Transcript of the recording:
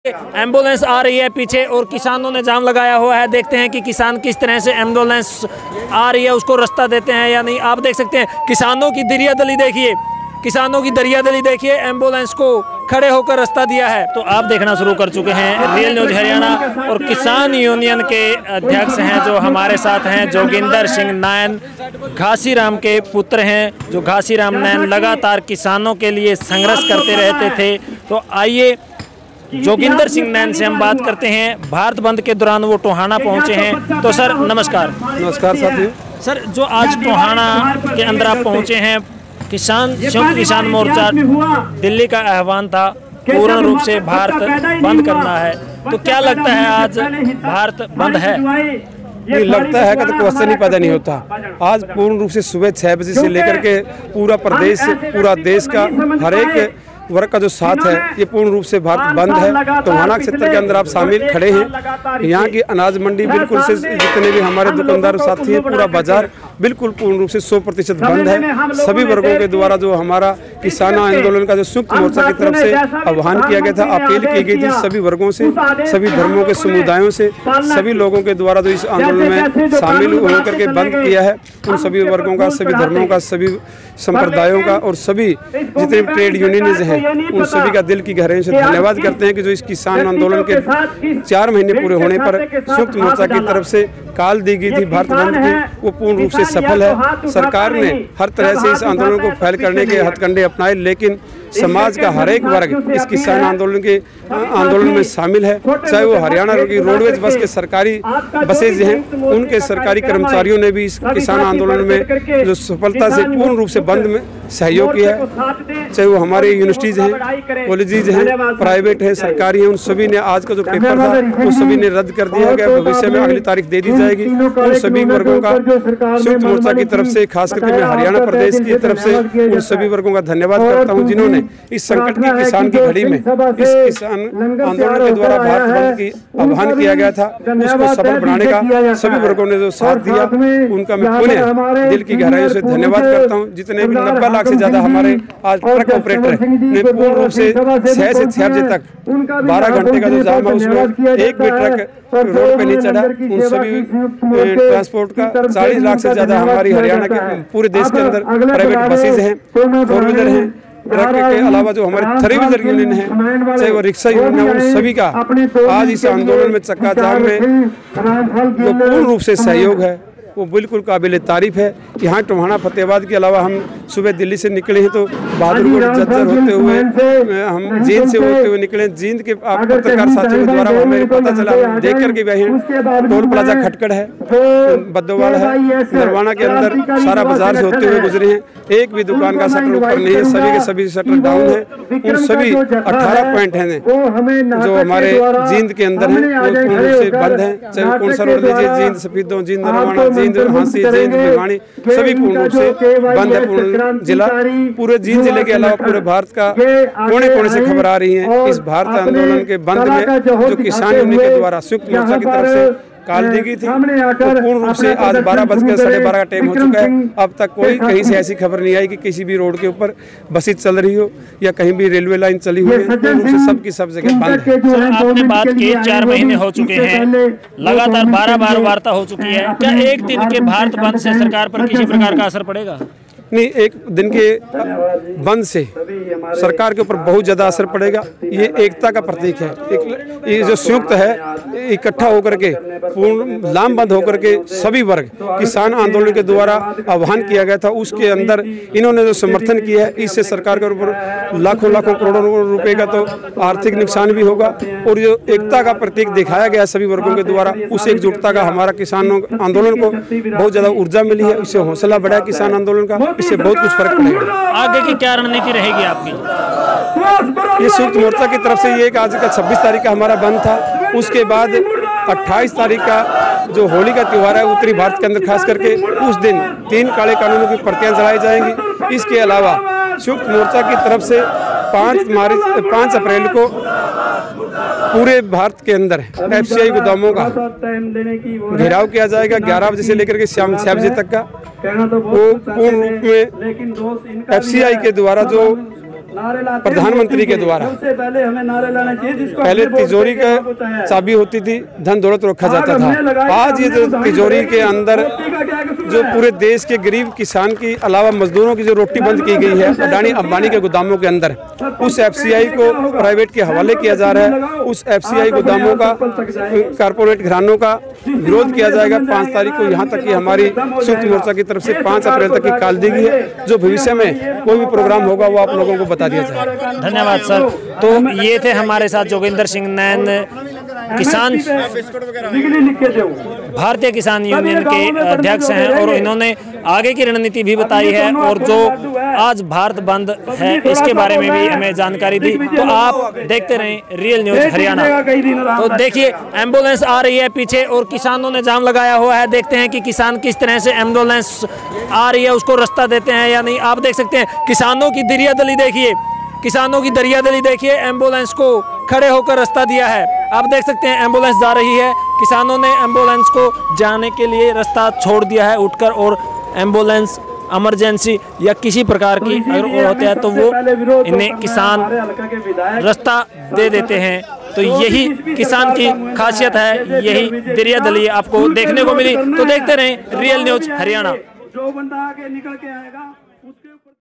Ambulance आ रही है पीछे और किसानों ने जाम लगाया हुआ है। देखते हैं कि किसान किस तरह से एम्बुलेंस आ रही है उसको रास्ता देते हैं या नहीं। आप देख सकते हैं किसानों की दरियादली देखिए, किसानों की दरियादली देखिए, एम्बुलेंस को खड़े होकर रास्ता दिया है। तो आप देखना शुरू कर चुके हैं रियल न्यूज हरियाणा और किसान यूनियन के अध्यक्ष हैं जो हमारे साथ हैं, जोगिंदर सिंह नैन, घासीराम के पुत्र हैं। जो घासीराम नैन लगातार किसानों के लिए संघर्ष करते रहते थे। तो आइए जोगिंदर सिंह नैन से हम बात करते हैं। भारत बंद के दौरान वो टोहाना पहुंचे हैं। तो सर नमस्कार। नमस्कार साथियों। सर जो आज टोहाना के अंदर आप पहुंचे हैं, संयुक्त किसान मोर्चा दिल्ली का आह्वान था पूर्ण रूप से भारत बंद करना है, तो क्या लगता है आज भारत बंद है? नहीं लगता है कि तो क्वेश्चन ही पैदा नहीं होता। आज पूर्ण रूप से सुबह 6 बजे से लेकर के पूरा प्रदेश, पूरा देश का हर एक वर्ग का जो साथ है, ये पूर्ण रूप से भारत बंद है। टोहाना क्षेत्र के अंदर आप शामिल खड़े हैं। यहाँ की अनाज मंडी बिल्कुल से जितने भी हमारे दुकानदार साथी हैं, पूरा बाजार बिल्कुल पूर्ण रूप से 100% बंद है। सभी वर्गों के द्वारा जो हमारा किसान आंदोलन का जो संयुक्त मोर्चा की तरफ से आह्वान किया गया था, अपील की गई थी सभी वर्गों से, सभी धर्मों के समुदायों से, सभी लोगों के द्वारा जो इस आंदोलन में शामिल होकर के बंद किया है, उन सभी वर्गों का, सभी धर्मों का, सभी संप्रदायों का और सभी जितने ट्रेड यूनियन हैं, उन सभी का दिल की गहराई से धन्यवाद करते हैं कि जो इस किसान आंदोलन के 4 महीने पूरे होने पर संयुक्त मोर्चा की तरफ से काल दी गई थी भारत बंद की, वो पूर्ण रूप से सफल है। सरकार ने हर तरह से इस आंदोलन को फैल करने के हथकंडे अपनाए, लेकिन समाज का हर एक वर्ग इस किसान आंदोलन में शामिल है। चाहे वो हरियाणा की रोडवेज बस के सरकारी बसेज हैं, उनके सरकारी कर्मचारियों ने भी इस किसान आंदोलन में जो सफलता से पूर्ण रूप से बंद में सहयोग किया है। चाहे वो हमारी यूनिवर्सिटीज हैं, कॉलेजेज हैं, प्राइवेट हैं, सरकारी हैं, उन सभी ने आज का जो पेपर था वो सभी ने रद्द कर दिया गया। भविष्य में अगली तारीख दे दी जाएगी। उन सभी वर्गों का संयुक्त मोर्चा की तरफ से, खास करके मैं हरियाणा प्रदेश की तरफ से उन सभी वर्गों का धन्यवाद करता हूँ जिन्होंने इस संकट की किसान की घड़ी में इस किसान आंदोलन के द्वारा भारत बंद की आह्वान किया गया था, उसको सफल बनाने का सभी वर्गों ने जो साथ दिया, उनका मैं पुनः दिल की गहराई से धन्यवाद करता हूँ। जितने भी 90 लाख से ज्यादा हमारे आज ट्रक ऑपरेटर ने पूर्ण रूप से 6 से 6 बजे तक 12 घंटे का जो जाम है उसमें एक भी ट्रक रोड पे नहीं चढ़ा। उन सभी ट्रांसपोर्ट का 40 लाख से ज्यादा हमारी हरियाणा के पूरे देश के अंदर प्राइवेट बसेज हैं, 4 व्हीलर हैं, ट्रक के अलावा जो हमारे 3 व्हीलर यूनियन है, चाहे वो रिक्शा यूनियन है, उन सभी का आज इस आंदोलन में चक्का जाम में जो पूर्ण रूप से सहयोग है वो बिल्कुल काबिल तारीफ है। यहाँ टोहाना फतेहाबाद के अलावा हम सुबह दिल्ली से निकले हैं तो बहादुरगढ़ जज्जर होते हुए हम जींद से होते हुए निकले। जींद के पत्रकार साथियों के द्वारा हमें पता चला, देख करके गए हैं, टोल प्लाजा खटकड़ है, बद्दोवाल है, नरवाना के अंदर सारा बाजार से होते हुए गुजरे हैं। एक भी दुकान का शटर ऊपर नहीं है, सभी के सभी शटर डाउन है। उन सभी 18 पॉइंट हैं जो हमारे जींद के अंदर हैं वो पूर्ण रूप से बंद हैं। चाहे कौन सा रोड लीजिए, जींद सफीदों, जींद नरवाना, जींद हांसी, जींद भिवानी, सभी पूर्ण रूप से बंद है। पूर्ण जिला, पूरे जींद जिले के अलावा पूरे भारत का कोने कोने से खबर आ रही है इस भारत आंदोलन के बंद में जो किसान यूनियन के द्वारा संयुक्त मोर्चा की तरफ से काल दी गई थी, तो पूर्ण रूप से आज 12 बजकर 12:30 का टाइम हो चुका है। अब तक कोई कहीं से ऐसी खबर नहीं आई कि किसी भी रोड के ऊपर बसें चल रही हो या कहीं भी रेलवे लाइन चली हुई है। पूर्ण रूप से सबकी सब जगह बंद है। आपने बात की 4 महीने हो चुके हैं, लगातार 12 बार वार्ता हो चुकी है। क्या एक दिन के भारत बंद से सरकार पर किसी प्रकार का असर पड़ेगा? नहीं, एक दिन के बंद से सरकार के ऊपर बहुत ज़्यादा असर पड़ेगा। ये एकता का प्रतीक है। ये जो संयुक्त है, इकट्ठा होकर के पूर्ण लामबंद होकर के सभी वर्ग किसान आंदोलन के द्वारा आह्वान किया गया था, उसके अंदर इन्होंने जो समर्थन किया है, इससे सरकार के ऊपर लाखों लाखों करोड़ों रुपए का तो आर्थिक नुकसान भी होगा। और जो एकता का प्रतीक दिखाया गया सभी वर्गों के द्वारा, उस एकजुटता का हमारा किसानों आंदोलन को बहुत ज़्यादा ऊर्जा मिली है। इससे हौसला बढ़ा किसान आंदोलन का, इससे बहुत कुछ फर्क पड़ेगा। आगे की क्या रणनीति रहेगी आपकी? ये संयुक्त मोर्चा की तरफ से ये आज का 26 तारीख का हमारा बंद था। उसके बाद 28 तारीख का जो होली का त्यौहार है उत्तरी भारत के अंदर खास करके उस दिन 3 काले कानूनों की प्रतियां जलाई जाएंगी। इसके अलावा संयुक्त मोर्चा की तरफ से 5 अप्रैल को पूरे भारत के अंदर FCI गोदामों का घेराव किया जाएगा। 11 बजे से लेकर के शाम 6 बजे तक का। वो पूर्ण रूप में FCI के द्वारा जो प्रधानमंत्री के द्वारा। पहले तिजोरी का चाबी होती थी, धन दौलत रखा जाता था। आज ये जो तिजोरी के अंदर जो पूरे देश के गरीब किसान की अलावा मजदूरों की जो रोटी बंद की गई है अडानी अंबानी के गोदामों के अंदर, उस FCI को प्राइवेट के हवाले किया जा रहा है। उस FCI गोदामों का, कारपोरेट घरानों का विरोध किया जाएगा 5 तारीख को। यहाँ तक कि हमारी संयुक्त मोर्चा की तरफ से 5 अप्रैल तक की कॉल दी गई है। जो भविष्य में कोई भी प्रोग्राम होगा वो आप लोगों को बता दिया जाएगा। धन्यवाद सर। तो ये थे हमारे साथ जोगिंदर सिंह नैन, किसान भारतीय किसान यूनियन के अध्यक्ष हैं, और इन्होंने आगे की रणनीति भी बताई है और जो आज भारत बंद है इसके बारे में भी हमें जानकारी दी। तो आप देखते रहें रियल न्यूज हरियाणा। तो देखिए एम्बुलेंस आ रही है पीछे और किसानों ने जाम लगाया हुआ है। देखते हैं कि किसान किस तरह से एम्बुलेंस आ रही है उसको रास्ता देते हैं या नहीं। आप देख सकते हैं किसानों की दरियादली देखिए, किसानों की दरियादली देखिए। एम्बुलेंस को खड़े होकर रास्ता दिया है। आप देख सकते हैं एम्बुलेंस जा रही है, किसानों ने एम्बुलेंस को जाने के लिए रास्ता छोड़ दिया है उठकर, और एम्बुलेंस इमरजेंसी या किसी प्रकार की अगर होता है तो वो इन्हें किसान रास्ता दे देते हैं। तो यही किसान की खासियत है, यही दरियादली आपको देखने को मिली। तो देखते रहें रियल न्यूज हरियाणा। जो बंदा आगे निकल के आएगा